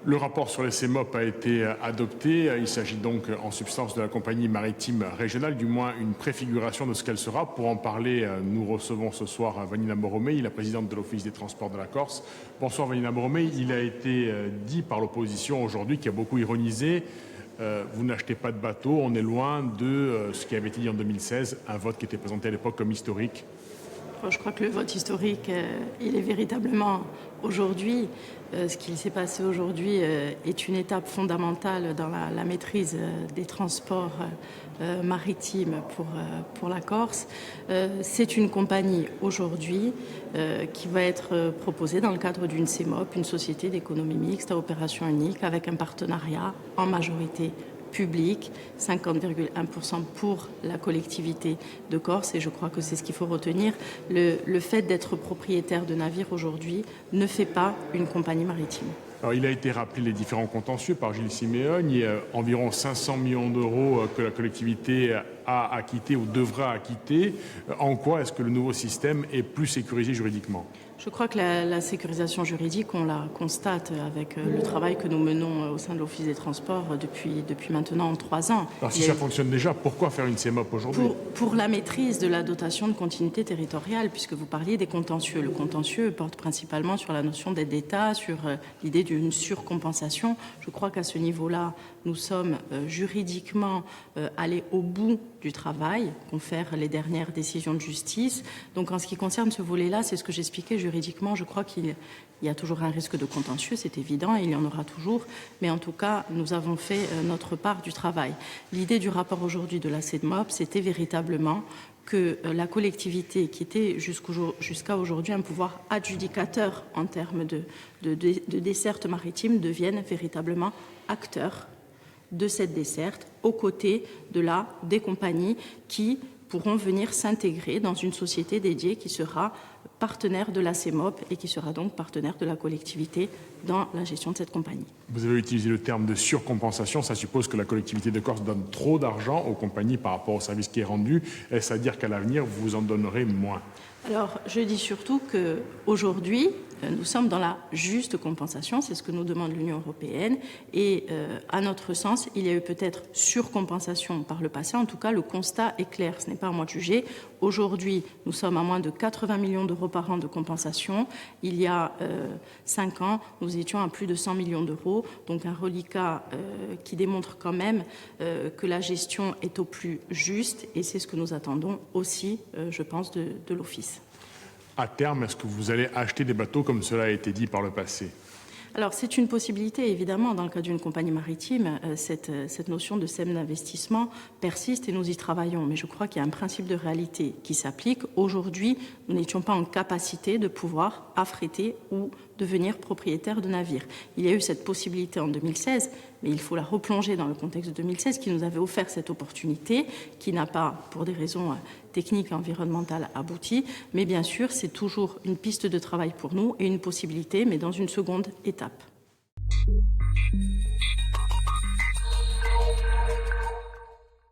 Le rapport sur les CMOP a été adopté. Il s'agit donc en substance de la compagnie maritime régionale, du moins une préfiguration de ce qu'elle sera. Pour en parler, nous recevons ce soir Vanina Borromei, la présidente de l'Office des transports de la Corse. Bonsoir Vanina Borromei. Il a été dit par l'opposition aujourd'hui, qui a beaucoup ironisé, vous n'achetez pas de bateau, on est loin de ce qui avait été dit en 2016, un vote qui était présenté à l'époque comme historique. Je crois que le vote historique, il est véritablement aujourd'hui. Ce qui s'est passé aujourd'hui est une étape fondamentale dans la maîtrise des transports maritimes pour la Corse. C'est une compagnie aujourd'hui qui va être proposée dans le cadre d'une CMOP, une société d'économie mixte à opération unique, avec un partenariat en majorité public, 50,1% pour la collectivité de Corse, et je crois que c'est ce qu'il faut retenir. Le fait d'être propriétaire de navires aujourd'hui ne fait pas une compagnie maritime. Alors, il a été rappelé les différents contentieux par Gilles Siméon. Il y a environ 500 millions d'euros que la collectivité a acquittés ou devra acquitter. En quoi est-ce que le nouveau système est plus sécurisé juridiquement ? Je crois que la sécurisation juridique, on la constate avec le travail que nous menons au sein de l'Office des transports depuis maintenant 3 ans. Alors si ça fonctionne déjà, pourquoi faire une CMOP aujourd'hui ? Pour la maîtrise de la dotation de continuité territoriale, puisque vous parliez des contentieux. Le contentieux porte principalement sur la notion d'aide d'État, sur l'idée d'une surcompensation. Je crois qu'à ce niveau-là, nous sommes juridiquement allés au bout du travail, confèrent les dernières décisions de justice. Donc en ce qui concerne ce volet-là, c'est ce que j'expliquais juridiquement. Je crois qu'il y a toujours un risque de contentieux, c'est évident, et il y en aura toujours. Mais en tout cas, nous avons fait notre part du travail. L'idée du rapport aujourd'hui de la CMOP, c'était véritablement que la collectivité, qui était jusqu'à aujourd'hui un pouvoir adjudicateur en termes de desserte maritime, devienne véritablement acteur de cette desserte, aux côtés des compagnies qui pourront venir s'intégrer dans une société dédiée qui sera partenaire de la CMOP et qui sera donc partenaire de la collectivité dans la gestion de cette compagnie. Vous avez utilisé le terme de surcompensation. Ça suppose que la collectivité de Corse donne trop d'argent aux compagnies par rapport au service qui est rendu. Est-ce à dire qu'à l'avenir, vous en donnerez moins ? Alors, je dis surtout qu'aujourd'hui, nous sommes dans la juste compensation, c'est ce que nous demande l'Union européenne, et à notre sens, il y a eu peut-être surcompensation par le passé. En tout cas, le constat est clair, ce n'est pas à moi de juger. Aujourd'hui, nous sommes à moins de 80 millions d'euros par an de compensation. Il y a 5 ans, nous étions à plus de 100 millions d'euros, donc un reliquat qui démontre quand même que la gestion est au plus juste, et c'est ce que nous attendons aussi, je pense, de l'Office. À terme, est-ce que vous allez acheter des bateaux comme cela a été dit par le passé ? Alors, c'est une possibilité, évidemment, dans le cas d'une compagnie maritime, cette notion de SEM d'investissement persiste et nous y travaillons. Mais je crois qu'il y a un principe de réalité qui s'applique. Aujourd'hui, nous n'étions pas en capacité de pouvoir affréter ou devenir propriétaire de navires. Il y a eu cette possibilité en 2016, mais il faut la replonger dans le contexte de 2016 qui nous avait offert cette opportunité, qui n'a pas, pour des raisons techniques et environnementales, abouti. Mais bien sûr, c'est toujours une piste de travail pour nous et une possibilité, mais dans une seconde étape.